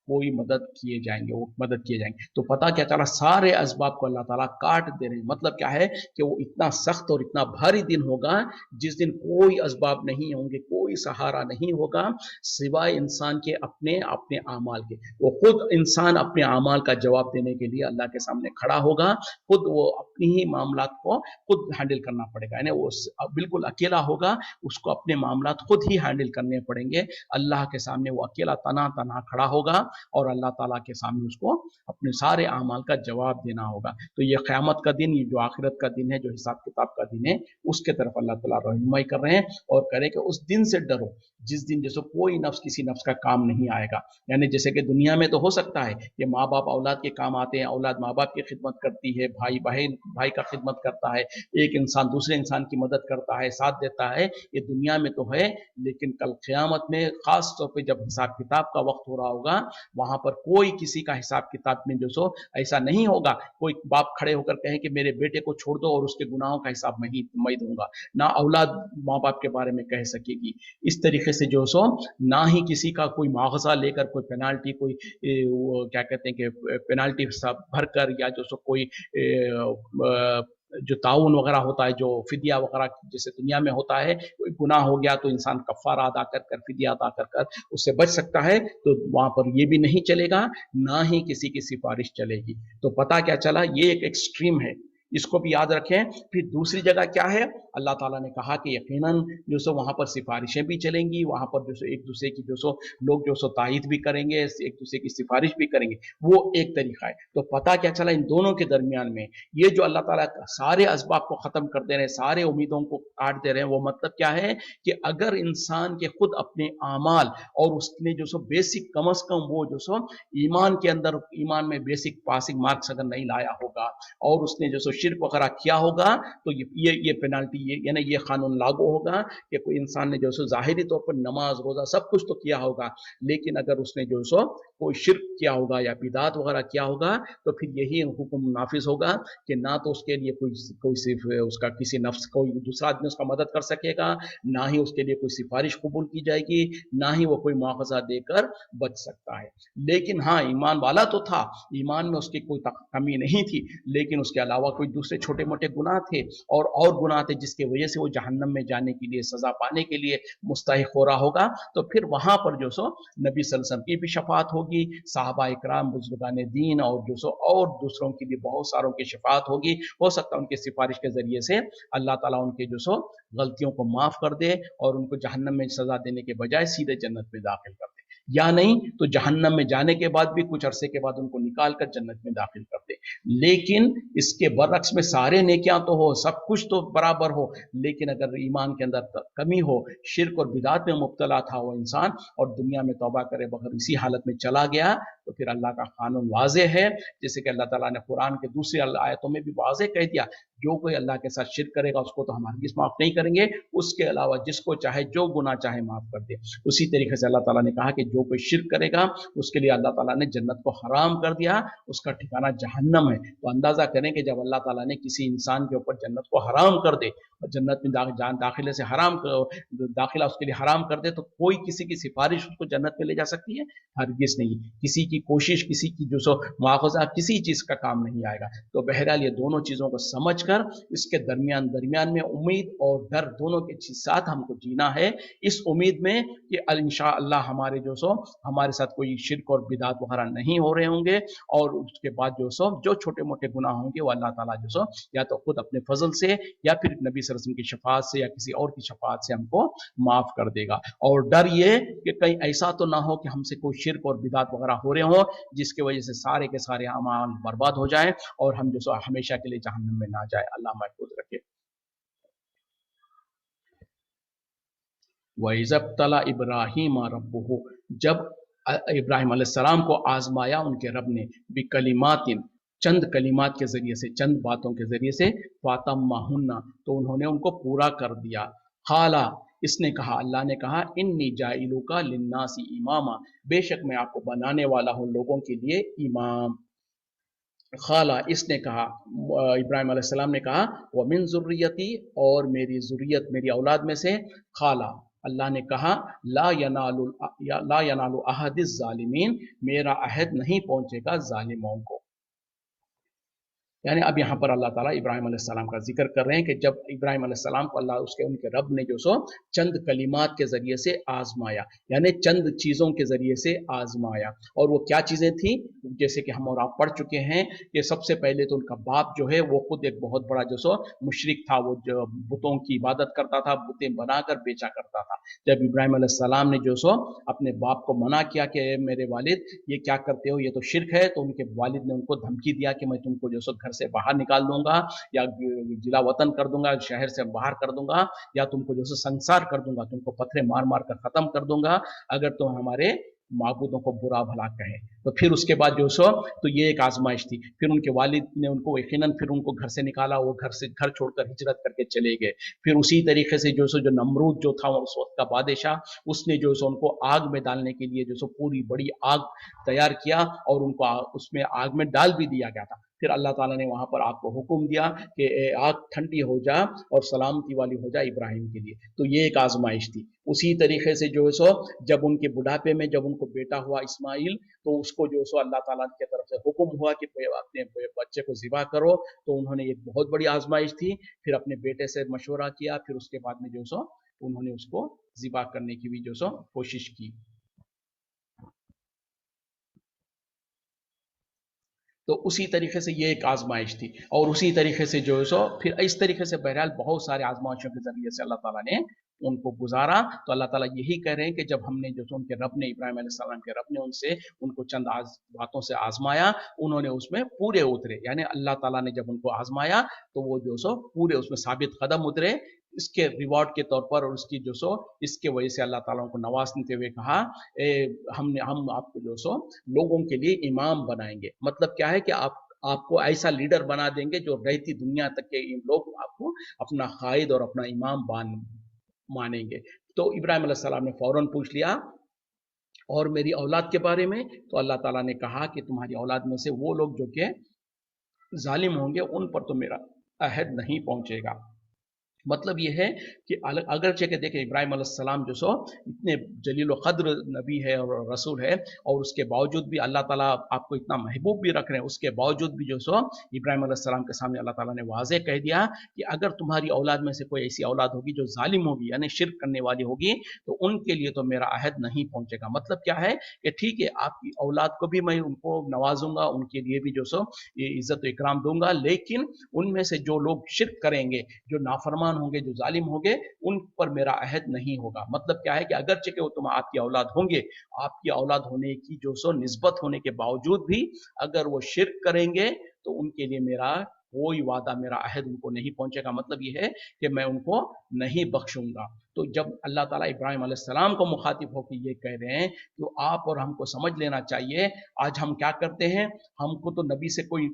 کوئی مدد کیے جائیں گے، وہ مدد کیے جائیں گے۔ تو پتہ کیا چلا، سارے اسباب کو اللہ تعالیٰ کاٹ دے رہے ہیں۔ مطلب کیا ہے کہ وہ اتنا سخت اور اتنا بھاری دن ہوگا جس دن کوئی اسباب نہیں ہوں گے، کوئی سہارا نہیں ہوگا سوائے انسان کے اپنے اعمال کے۔ وہ خود انسان اپنے اعمال کا جواب دینے کے لیے اللہ کے سامنے کھڑا ہوگا، خود وہ اپنی ہی معاملات کو خود ہینڈل کرنا پڑے گا، یعنی وہ بالکل اکیلا ہوگا، اس کو اپنے معاملات خود ہی ہینڈل کرنے پڑیں گے۔ اللہ کے سامنے وہ اکیلا تنہا کھڑا ہوگا اور اللہ تعالیٰ کے سامنے اس کو اپنے سارے اعمال کا جواب دینا ہوگا۔ تو یہ قیامت کا دن، یہ جو آخرت کا دن ہے، جو حساب کتاب کا دن ہے، اس کے طرف اللہ تعالیٰ رہنمائی کر رہے ہیں اور کرے کہ اس دن سے ڈرو جس دن کوئی نفس کسی نفس کا کام نہیں آئے گا۔ یعنی جیسے کہ دنیا میں تو ہو سکتا ہے کہ ماں باپ اولاد کے کام آتے ہیں، اولاد ماں باپ کی خدمت کرتی ہے، بھائی بہن بھائی کا خدمت کرتا ہے، ایک انسان دوسرے انسان کی مدد کرتا ہے، ساتھ دیتا ہے، یہ دنیا میں تو ہے، لیکن کل قیامت میں خاص طور پہ جب حساب کتاب کا وقت ہو رہا ہوگا، وہاں پر کوئی کسی کا حساب کتاب میں ایسا نہیں ہوگا، کوئی باپ کھڑے ہو کر کہیں کہ میرے بیٹے کو چھوڑ دو اور اس کے گناہوں کا حساب میں دوں گا، نہ اولاد ماں باپ کے بارے میں کہہ سکے گی۔ اس طریقے سے نہ ہی کسی کا کوئی معاوضہ لے کر، کوئی پینالٹی، کوئی کیا کہتے ہیں کہ پینالٹی بھر کر، یا کوئی جو تعاون وغیرہ ہوتا ہے، جو فدیہ وغیرہ جیسے دنیا میں ہوتا ہے، کوئی گناہ ہو گیا تو انسان کفارہ ادا کر فدیہ ادا کر اس سے بچ سکتا ہے، تو وہاں پر یہ بھی نہیں چلے گا، نہ ہی کسی کی سفارش چلے گی۔ تو پتہ کیا چلا، یہ ایک ایکسٹریم ہے، اس کو بھی یاد رکھیں۔ پھر دوسری جگہ کیا ہے، اللہ تعالیٰ نے کہا کہ یقیناً وہاں پر سفارشیں بھی چلیں گی، وہاں پر ایک دوسرے کی لوگ تائید بھی کریں گے، ایک دوسرے کی سفارش بھی کریں گے، وہ ایک طریقہ ہے۔ تو پتہ کیا چلا، ان دونوں کے درمیان میں یہ جو اللہ تعالیٰ سارے اسباب کو ختم کر دے رہے ہیں، سارے امیدوں کو کاٹ دے رہے ہیں، وہ مطلب کیا ہے کہ اگر انسان کے خود اپنے اعمال اور اس نے بیسک، کم از کم وہ ایمان کے اندر، ایمان میں بیسک پاسنگ مارکس اگر نہیں لایا ہوگا، اور اس نے शिर्क वगैरह किया होगा तो ये पेनाल्टी, ये यानी ये कानून लागू होगा कि कोई इंसान ने जो सो ज़ाहिरी तौर पर नमाज रोज़ा सब कुछ तो किया होगा, लेकिन अगर उसने जो सो कोई शिर्क किया होगा या बिदात वगैरह किया होगा तो फिर यही हुक्म नाफिज होगा कि ना तो उसके लिए कोई सिर्फ उसका किसी नफ्स कोई दूसरा आदमी उसका मदद कर सकेगा, ना ही उसके लिए कोई सिफारिश कबूल की जाएगी, ना ही वो कोई मुआवजा देकर बच सकता है। लेकिन हाँ, ईमान वाला तो था, ईमान में उसकी कोई कमी नहीं थी, लेकिन उसके अलावा कोई दूसरे छोटे मोटे गुनाह थे और गुनाह थे जिसकी वजह से वो जहन्नम में जाने के लिए, सजा पाने के लिए मुस्तहिक हो रहा होगा। तो फिर वहां पर जो सो नबी सल्लल्लाहु अलैहि वसल्लम की भी शफात होगी, साहबा इकराम बुजुर्गान दीन और जो सो और दूसरों की भी बहुत सारों की शफात होगी। हो सकता है उनकी सिफारिश के जरिए से अल्लाह ताला उनके जो सो गलतियों को माफ कर दे और उनको जहन्नम में सजा देने के बजाय सीधे जन्नत में दाखिल कर दे, या नहीं तो जहन्नम में जाने के बाद भी कुछ अरसे के बाद उनको निकाल कर जन्नत में दाखिल कर दे। लेकिन इसके बरक्स में सारे नेकियां तो हो, सब कुछ तो बराबर हो, लेकिन अगर ईमान के अंदर कमी हो, शिर्क और बिदात में मुब्तला था वो इंसान और दुनिया में तौबा करे बगैर इसी हालत में चला गया, तो फिर अल्लाह का कानून वाज़े है, जैसे कि अल्लाह ताला ने कुरान के दूसरी आयतों में भी वाज़े कह दिया, जो कोई अल्लाह के साथ शिर्क करेगा उसको तो हम हरगिज़ माफ नहीं करेंगे, उसके अलावा जिसको चाहे जो गुनाह चाहे माफ कर दे। उसी तरीके से अल्लाह ताला ने कहा कि जो कोई शिर्क करेगा उसके लिए अल्लाह ताला ने जन्नत को हराम कर दिया, उसका ठिकाना जहन्नम है। तो अंदाजा करें कि जब अल्लाह ताला ने किसी इंसान के ऊपर जन्नत को हराम कर दे और जन्नत में दाखिले से दाखिला उसके लिए हराम कर दे, तो कोई किसी की सिफारिश उसको जन्नत में ले जा सकती है? हरगिज़ नहीं। किसी की कोशिश, किसी की जो सो मुआवजा किसी चीज़ का काम नहीं आएगा। तो बहरहाल ये दोनों चीज़ों को समझ कर इसके दरमियान में उम्मीद और डर दोनों के साथ हमको जीना है, इस उम्मीद में कि इंशाअल्लाह हमारे जो सो हमारे साथ कोई शिर्क और बिदात वगैरह नहीं हो रहे होंगे, और उसके बाद जो सो जो छोटे मोटे गुनाह होंगे वो अल्लाह ताला जो सो या तो खुद अपने फजल से या फिर नबी सल्लल्लाहु अलैहि वसल्लम की शफात से या किसी और की शफात से हमको माफ कर देगा। और डर ये कि कहीं ऐसा तो ना हो कि हमसे कोई शिर्क और बिदात वगैरह हो रहे हो जिसकी वजह से सारे के सारे अमाल बर्बाद हो जाए और हम जो सो हमेशा के लिए जहन्नम में ना जाए। अल्लाह महफूज रखे। वइज़ब्तला इब्राहीम रब्बुहु, जब इब्राहिम अलैहिस्सलाम को आजमाया उनके रब ने, बिकलिमातिन, चंद कलिमात के जरिए से, चंद बातों के जरिए से, फातम्माहुन्ना, तो उन्होंने उनको पूरा कर दिया। खाला, इसने कहा, अल्लाह ने कहा, इन्नी जाइलुका लिन्नासी इमामा, बेशक मैं आपको बनाने वाला हूँ लोगों के लिए इमाम। खाला, इसने कहा, इब्राहिम अलैहिस्सलाम ने कहा, व मिन ज़ुर्रियती, और मेरी ज़ुर्रियत मेरी औलाद में से। खाला, अल्लाह ने कहा, ला यनालु अहदिस ज़ालिमीन, मेरा अहद नहीं पहुंचेगा जालिमों को। यानी अब यहाँ पर अल्लाह ताला इब्राहिम अलैहिस्सलाम का जिक्र कर रहे हैं कि जब इब्राहिम अलैहिस्सलाम को अल्लाह उनके रब ने जो सो चंद कलिमात के जरिए से आजमाया, यानी चंद चीज़ों के जरिए से आजमाया, और वो क्या चीज़ें थी, जैसे कि हम और आप पढ़ चुके हैं कि सबसे पहले तो उनका बाप जो है वो खुद एक बहुत बड़ा जो सो मुशरिक था, वो जो बुतों की इबादत करता था, बुतें बनाकर बेचा करता था। जब इब्राहिम अलैहिस्सलाम ने जो सो अपने बाप को मना किया कि मेरे वालिद ये क्या करते हो, ये तो शिर्क है, तो उनके वालिद ने उनको धमकी दिया कि मैं तुमको जो सो घर से बाहर निकाल दूंगा, या जिला वतन कर दूंगा, शहर से बाहर कर दूंगा, या तुमको जो संसार कर दूंगा, तुमको पत्थरे मार मार कर खत्म कर दूंगा अगर तुम हमारे माबूदों को बुरा भला कहे। तो फिर उसके बाद जो सो तो ये एक आजमाइश थी। फिर उनके वालिद ने उनको यकीनन फिर उनको घर से निकाला, वो घर छोड़कर हिजरत करके चले गए। फिर उसी तरीके से जो सो जो नमरूद जो था उस वक्त का बादशाह, उसने जो सो उनको आग में डालने के लिए जो सो पूरी बड़ी आग तैयार किया और उनको उसमें आग में डाल भी दिया गया था। फिर अल्लाह ताला ने वहां पर आग को हुक्म दिया कि आग ठंडी हो जा और सलामती वाली हो जाए इब्राहिम के लिए। तो ये एक आजमाइश थी। उसी तरीके से जो सो जब उनके बुढ़ापे में जब उनको बेटा हुआ इस्माइल, तो उसको जो सो अल्लाह ताला की तरफ से हुक्म हुआ कि अपने बच्चे को ज़िबा करो, तो उन्होंने एक बहुत बड़ी आजमाइश थी। फिर अपने बेटे से मशवरा किया, फिर उसके बाद में जो सो उन्होंने उसको ज़िबा करने की भी जो सो कोशिश की। तो उसी तरीके से ये एक आजमाइश थी, और उसी तरीके से जो है सो फिर इस तरीके से बहरहाल बहुत सारे आजमाइशों के जरिए से अल्लाह ताला ने उनको गुजारा। तो अल्लाह ताला यही कह रहे हैं कि जब हमने जो उनके रब ने इब्राहिम अलैहिस्सलाम के रब ने उनसे उनको चंद बातों से आजमाया, उन्होंने उसमें पूरे उतरे, यानी अल्लाह ताला ने जब उनको आजमाया तो वो जो सो पूरे उसमें साबित कदम उतरे। इसके रिवॉर्ड के तौर पर और उसकी जो सो इसके वजह से अल्लाह ताला को नवाजते हुए कहा, हम आपको जो सो लोगों के लिए इमाम बनाएंगे। मतलब क्या है कि آپ کو ایسا لیڈر بنا دیں گے جو رہتی دنیا تک کے لوگ آپ کو اپنا قائد اور اپنا امام مانیں گے. تو ابراہیم علیہ السلام نے فوراً پوچھ لیا اور میری اولاد کے بارے میں. تو اللہ تعالیٰ نے کہا کہ تمہاری اولاد میں سے وہ لوگ جو کہ ظالم ہوں گے ان پر تو میرا عہد نہیں پہنچے گا. مطلب یہ ہے کہ اگرچہ کہ دیکھیں ابراہیم علیہ السلام جو سو اتنے جلیل و قدر نبی ہے اور رسول ہے، اور اس کے باوجود بھی اللہ تعالیٰ آپ کو اتنا محبوب بھی رکھ رہے ہیں، اس کے باوجود بھی جو سو ابراہیم علیہ السلام کے سامنے اللہ تعالیٰ نے واضح کہہ دیا کہ اگر تمہاری اولاد میں سے کوئی ایسی اولاد ہوگی جو ظالم ہوگی یعنی شرک کرنے والی ہوگی تو ان کے لیے تو میرا عہد نہیں پہنچے گا. مطلب کیا ہے کہ ٹھیک ہے آپ کی اولاد کو بھی میں ان کو نوازوں گا، ان کے لیے بھی جو سو یہ عزت و اکرام دوں گا، لیکن ان میں سے جو لوگ شرک کریں گے، جو نافرمان ہوں گے، جو ظالم ہوں گے، ان پر میرا عہد نہیں ہوگا. مطلب کیا ہے کہ اگرچہ کہ وہ تم آپ کی اولاد ہوں گے، آپ کی اولاد ہونے کی جو سو نسبت ہونے کے باوجود بھی اگر وہ شرک کریں گے تو ان کے لیے میرا کوئی وعدہ، میرا عہد ان کو نہیں پہنچے گا. مطلب یہ ہے کہ میں ان کو نہیں بخشوں گا. تو جب اللہ تعالیٰ ابراہیم علیہ السلام کو مخاطب ہو کے یہ کہہ رہے ہیں تو آپ اور ہم کو سمجھ لینا چاہیے آج ہم کیا کرتے ہیں. ہم کو تو نبی سے کوئی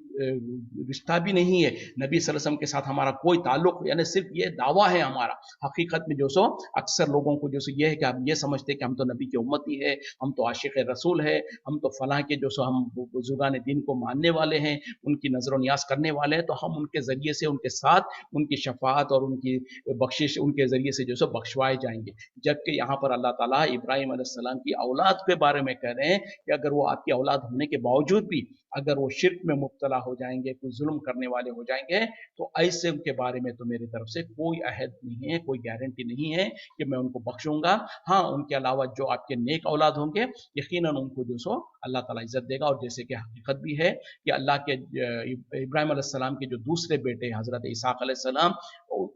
رشتہ بھی نہیں ہے، نبی صلی اللہ علیہ وسلم کے ساتھ ہمارا کوئی تعلق، یعنی صرف یہ دعویٰ ہے ہمارا. حقیقت میں جو سو اکثر لوگوں کو جو سو یہ ہے کہ ہم یہ سمجھتے ہیں کہ ہم تو نبی کی امتی ہے، ہم تو عاشق رسول ہے، ہم تو فلاں کے جو سو ہم بزرگان دین کو ماننے والے ہیں، ان کی نظر و نیاز کرنے والے ہیں، تو ہم ان کے ذریعے سے ان کے ساتھ ان کی شفاعت اور ان کی بخشش ان کے ذریعے سے جو سو بخشوائے جائیں گے. جبکہ یہاں پر اللہ تعالیٰ ابراہیم علیہ السلام کی اولاد کے بارے میں کہہ رہے ہیں کہ اگر وہ آپ کی اولاد ہونے کے باوجود بھی اگر وہ شرک میں مبتلا ہو جائیں گے، کوئی ظلم کرنے والے ہو جائیں گے، تو ایسے ان کے بارے میں تو میری طرف سے کوئی عہد نہیں ہے، کوئی گارنٹی نہیں ہے کہ میں ان کو بخشوں گا. ہاں ان کے علاوہ جو آپ کے نیک اولاد ہوں گے یقیناً ان کو جو سو اللہ تعالیٰ عزت دے گا. اور جیسے کہ حقیقت بھی ہے کہ اللہ کے ابراہیم علیہ السلام کے جو دوسرے بیٹے حضرت اسحاق علیہ السلام،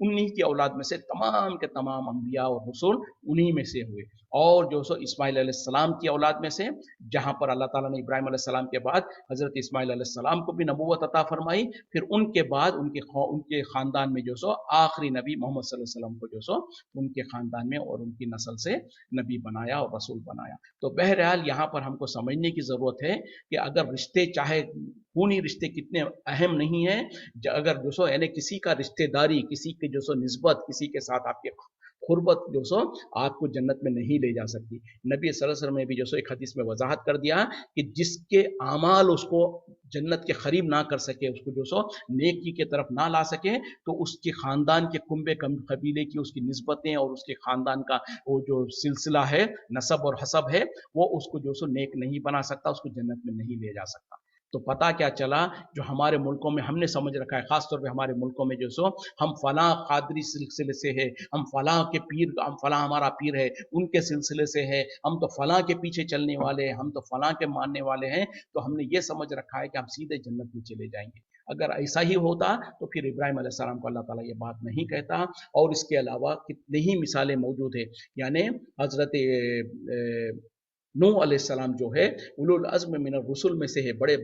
انہی کی اولاد میں سے تمام کے تمام انبیاء اور رسول انہی میں سے ہوئے. اور جو سو اسماعیل علیہ السلام کی اولاد میں سے، جہاں پر اللہ تعالیٰ نے ابراہیم علیہ السلام کے بعد حضرت اسماعیل علیہ السلام کو بھی نبوت عطا فرمائی، پھر ان کے بعد ان کے خاندان میں جو سو آخری نبی محمد صلی اللہ علیہ وسلم کو جو سو ان کے خاندان میں اور ان کی نسل سے نبی بنایا اور رسول بنایا. تو بہرحال یہاں پر ہم کو سمجھنے کی ضرورت ہے کہ اگر رشتے چاہے خونی رشتے کتنے اہم نہیں ہیں، اگر جو سو یعنی کسی کا رشتہ داری، کسی کی جو سو نسبت، کسی کے ساتھ آپ کے قربت جو سو آپ کو جنت میں نہیں لے جا سکتی. نبی صلی اللہ علیہ وسلم نے بھی جو سو ایک حدیث میں وضاحت کر دیا کہ جس کے اعمال اس کو جنت کے قریب نہ کر سکے، اس کو جو سو نیکی کے طرف نہ لا سکے، تو اس کے خاندان کے کنبے قبیلے کی اس کی نسبتیں اور اس کے خاندان کا وہ جو سلسلہ ہے، نسب اور حسب ہے، وہ اس کو جو سو نیک نہیں بنا سکتا، اس کو جنت میں نہیں لے جا سکتا. تو پتہ کیا چلا، جو ہمارے ملکوں میں ہم نے سمجھ رکھا ہے، خاص طور پہ ہمارے ملکوں میں جو سو ہم فلاں قادری سلسلے سے ہے، ہم فلاں کے پیر، ہم فلاں ہمارا پیر ہے ان کے سلسلے سے ہے، ہم تو فلاں کے پیچھے چلنے والے ہیں، ہم تو فلاں کے ماننے والے ہیں، تو ہم نے یہ سمجھ رکھا ہے کہ ہم سیدھے جنت میں چلے جائیں گے. اگر ایسا ہی ہوتا تو پھر ابراہیم علیہ السلام کو اللہ تعالیٰ یہ بات نہیں کہتا. اور اس کے علاوہ کتنی ہی مثالیں موجود ہیں. یعنی حضرت نوح علیہ السلام جو ہے اولو العزم من الرسل میں سے ہے، بڑے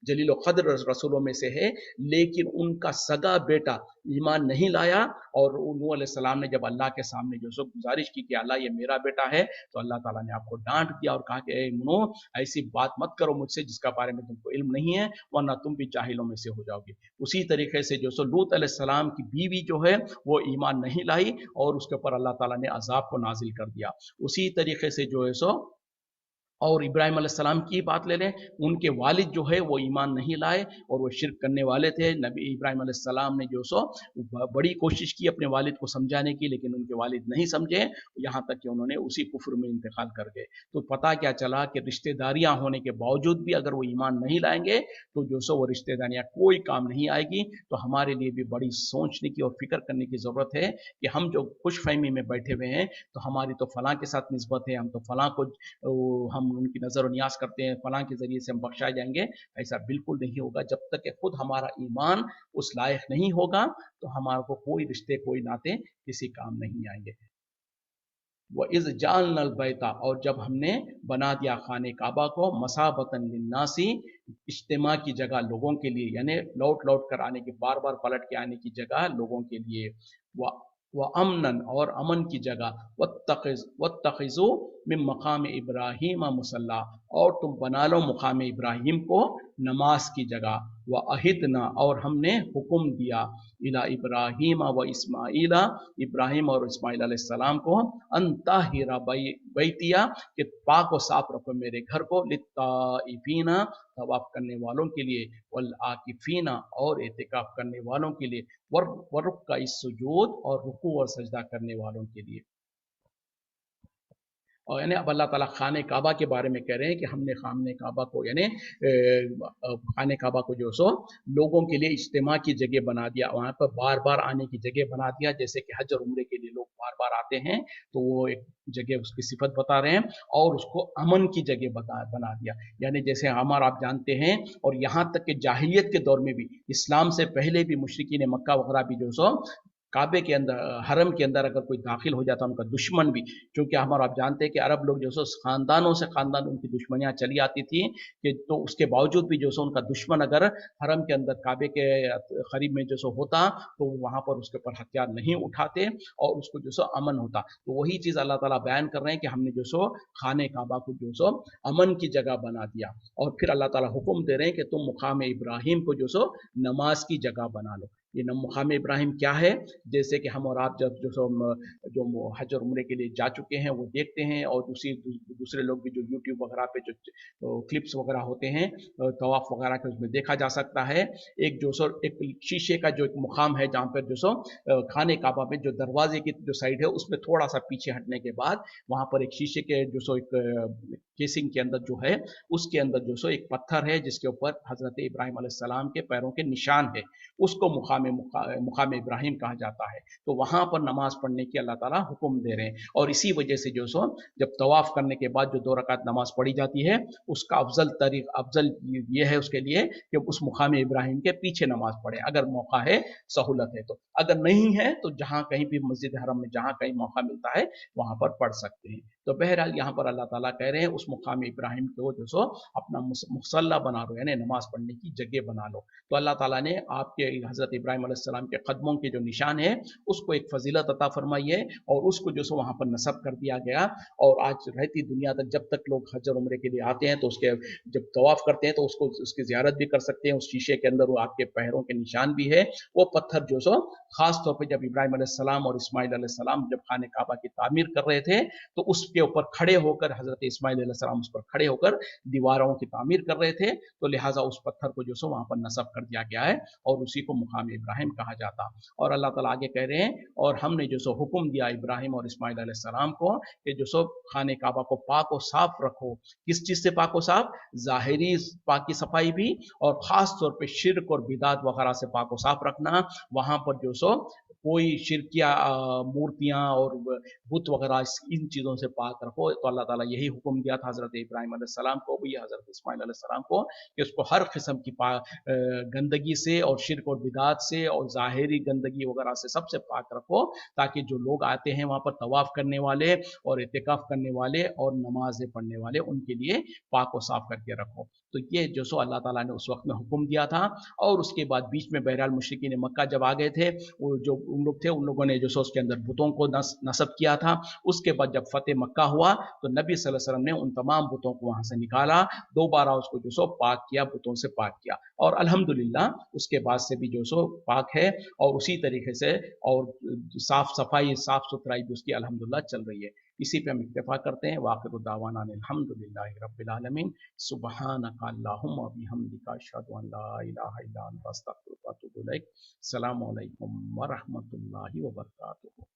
جلیل و قدر رسولوں میں سے ہے، لیکن ان کا سگا بیٹا ایمان نہیں لایا. اور نوح علیہ السلام نے جب اللہ کے سامنے جو سو گزارش کی کہ اللہ یہ میرا بیٹا ہے، تو اللہ تعالیٰ نے آپ کو ڈانٹ دیا اور کہا کہ اے نوح ایسی بات مت کرو مجھ سے جس کا بارے میں تم کو علم نہیں ہے، ورنہ تم بھی جاہلوں میں سے ہو جاؤ گے. اسی طریقے سے جو سو لوط علیہ السلام کی بیوی جو ہے وہ ایمان نہیں لائی اور اس کے اوپر اللہ تعالیٰ نے عذاب کو نازل کر دیا. اسی طریقے سے جو ہے سو اور ابراہیم علیہ السلام کی بات لے لیں، ان کے والد جو ہے وہ ایمان نہیں لائے اور وہ شرک کرنے والے تھے. نبی ابراہیم علیہ السلام نے جو سو بڑی کوشش کی اپنے والد کو سمجھانے کی، لیکن ان کے والد نہیں سمجھے، یہاں تک کہ انہوں نے اسی کفر میں انتقال کر گئے. تو پتہ کیا چلا کہ رشتہ داریاں ہونے کے باوجود بھی اگر وہ ایمان نہیں لائیں گے تو جو سو وہ رشتہ داریاں کوئی کام نہیں آئے گی. تو ہمارے لیے بھی بڑی سوچنے کی اور فکر کرنے کی ضرورت ہے کہ ہم جو خوش فہمی میں بیٹھے ہوئے ہیں تو ہماری تو فلاں کے ساتھ نسبت ہے، ہم تو فلاں کو ہم ان کی نظر و نیاز کرتے ہیں، فلاں کے ذریعے سے ہم بخشائے جائیں گے. ایسا بالکل نہیں ہوگا. جب تک کہ خود ہمارا ایمان اس لائق نہیں ہوگا تو ہمارے کو کوئی رشتے، کوئی ناطے کسی کام نہیں آئیں گے. وَإِذْ جَعَلْنَا الْبَيْتَ، اور جب ہم نے بنا دیا خانہ کعبہ کو، مَثَابَةً لِلنَّاسِ، اجتماع کی جگہ لوگوں کے لیے، یعنی لوٹ لوٹ کر آنے کی، بار بار پلٹ کے آنے کی جگہ لوگوں کے لیے، وَأَمْنًا، اور امن کی جگہ، وَاتَّخِذُوا مِن مَقَامِ إِبْرَاهِيمَ مُصَلًّى، اور तुम बना लो मुकाम इब्राहिम को नमाज की जगह, व अहिदना और हमने हुक्म दिया, इला इब्राहिम व इस्माइला इब्राहिम और इस्माइल अलैहिस्सलाम को, अंताहिरा बैतिया कि पाक व साफ रखो मेरे घर को, लित्ताइफीना तवाफ करने वालों के लिए, वल आकिफीना और एतिकाफ करने वालों के लिए, वरुक्का इस सुजूद और रुकू और सजदा करने वालों के लिए। اور یعنی اب اللہ تعالیٰ خانہ کعبہ کے بارے میں کہہ رہے ہیں کہ ہم نے خانہ کعبہ کو یعنی خانہ کعبہ کو جو سو لوگوں کے لیے اجتماع کی جگہ بنا دیا، وہاں پر بار بار آنے کی جگہ بنا دیا، جیسے کہ حج اور عمرے کے لیے لوگ بار بار آتے ہیں، تو وہ ایک جگہ اس کی صفت بتا رہے ہیں، اور اس کو امن کی جگہ بنا دیا، یعنی جیسے ہمارا آپ جانتے ہیں، اور یہاں تک کہ جاہلیت کے دور میں بھی، اسلام سے پہلے بھی مشرکین مکہ وغیرہ بھی جو سو کعبے کے اندر حرم کے اندر اگر کوئی داخل ہو جاتا ان کا دشمن بھی، کیونکہ ہمارا آپ جانتے ہیں کہ عرب لوگ جو سو خاندانوں سے خاندان ان کی دشمنیاں چلی آتی تھیں، کہ تو اس کے باوجود بھی جو سو ان کا دشمن اگر حرم کے اندر کعبے کے قریب میں جو سو ہوتا تو وہاں پر اس کے اوپر ہتھیار نہیں اٹھاتے اور اس کو جو سو امن ہوتا۔ تو وہی چیز اللہ تعالیٰ بیان کر رہے ہیں کہ ہم نے جو سو خانہ کعبہ کو جو سو امن کی جگہ بنا دیا، اور پھر اللہ تعالیٰ حکم دے رہے ہیں کہ تم مقام ابراہیم کو جو سو نماز کی جگہ بنا لو۔ یہ مقام ابراہیم کیا ہے؟ جیسے کہ ہم اور آپ جب جو حج اور عمرے کے لیے جا چکے ہیں وہ دیکھتے ہیں، اور دوسرے لوگ بھی جو یوٹیوب وغیرہ پہ جو کلپس وغیرہ ہوتے ہیں طواف وغیرہ کے، اس میں دیکھا جا سکتا ہے ایک جو سو ایک شیشے کا جو ایک مقام ہے جہاں پر جو سو خانہ کعبہ میں جو دروازے کی جو سائڈ ہے اس میں تھوڑا سا پیچھے ہٹنے کے بعد وہاں پر ایک شیشے کے جو سو ایک کیسنگ کے اندر جو ہے اس کے اندر جو سو ایک پتھر ہے جس کے اوپر حضرت ابراہیم علیہ السلام کے پیروں کے نشان ہے، اس کو مقام ابراہیم کہا جاتا ہے۔ تو وہاں پر نماز پڑھنے کی اللہ تعالیٰ حکم دے رہے ہیں، اور اسی وجہ سے جو سو جب طواف کرنے کے بعد جو 2 رکعت نماز پڑھی جاتی ہے اس کا افضل یہ ہے اس کے لیے کہ اس مقام ابراہیم کے پیچھے نماز پڑھے اگر موقع ہے، سہولت ہے تو، اگر نہیں ہے تو جہاں کہیں بھی مسجد حرم میں جہاں کہیں موقع ملتا ہے وہاں پر پڑھ سکتے ہیں۔ تو بہرحال یہاں پر اللہ تعالیٰ کہہ رہے ہیں اس مقام ابراہیم کو جو سو اپنا مصلی بنا لو، یعنی نماز پڑھنے کی جگہ بنا لو۔ تو اللہ تعالیٰ نے آپ کے حضرت ابراہیم علیہ السلام کے قدموں کے جو نشان ہے اس کو ایک فضیلت عطا فرمائی ہے، اور اس کو جو سو وہاں پر نصب کر دیا گیا، اور آج رہتی دنیا تک جب تک لوگ حج اور عمرے کے لیے آتے ہیں تو اس کے جب طواف کرتے ہیں تو اس کی زیارت بھی کر سکتے ہیں، اس شیشے کے اندر وہ آپ کے پیروں کے نشان بھی ہے، وہ پتھر جو سو خاص طور پہ جب ابراہیم علیہ السلام اور اسماعیل علیہ السلام جب خانہ کعبہ کی تعمیر کر رہے تھے تو اس کے اوپر کھڑے ہو کر حضرت اسماعیل علیہ السلام اس پر کھڑے ہو کر دیواروں کی تعمیر کر رہے تھے، تو لہٰذا اس پتھر کو جو سو وہاں پر نصب کر دیا گیا ہے اور اسی کو مقام ابراہیم کہا جاتا۔ اور اللہ تعالیٰ آگے کہہ رہے ہیں اور ہم نے جو سو حکم دیا ابراہیم اور اسماعیل علیہ السلام کو کہ جو سو خانہ کعبہ کو پاک و صاف رکھو، کس چیز سے پاک و صاف؟ ظاہری پاکی صفائی بھی، اور خاص طور پہ شرک اور بدعت وغیرہ سے پاک و صاف رکھنا، وہاں پر جو سو کوئی شرکیہ مورتیاں اور بت وغیرہ ان چیزوں سے پاک رکھو۔ تو اللہ تعالیٰ یہی حکم دیا تھا حضرت ابراہیم علیہ السلام کو بھی، حضرت اسماعیل علیہ السلام کو، کہ اس کو ہر قسم کی گندگی سے اور شرک اور بدعت سے اور ظاہری گندگی وغیرہ سے سب سے پاک رکھو، تاکہ جو لوگ آتے ہیں وہاں پر طواف کرنے والے اور اعتکاف کرنے والے اور نمازیں پڑھنے والے ان کے لیے پاک و صاف کر کے رکھو۔ تو یہ جو سو اللہ تعالیٰ نے اس وقت میں حکم دیا تھا، اور اس کے بعد بیچ میں بہرحال مشرکین مکہ جب آ گئے تھے، وہ جو ان لوگ تھے ان لوگوں نے جو سو اس کے اندر بتوں کو نصب کیا تھا۔ اس کے بعد جب فتح مکہ ہوا تو نبی صلی اللہ علیہ وسلم نے ان تمام بتوں کو وہاں سے نکالا، دوبارہ اس کو جو سو پاک کیا، بتوں سے پاک کیا، اور الحمدللہ اس کے بعد سے بھی جو سو پاک ہے، اور اسی طریقے سے اور صاف صفائی صاف ستھرائی بھی اس کی الحمدللہ چل رہی ہے۔ اسی پہ ہم اکتفا کرتے ہیں۔ وآخر دعوانا الحمدللہ رب العالمین، سبحانک اللہم وبحمدک، اشہد ان لا الہ الا انت، استغفرک واتوب الیک۔ السلام علیکم ورحمۃ اللہ وبرکاتہ۔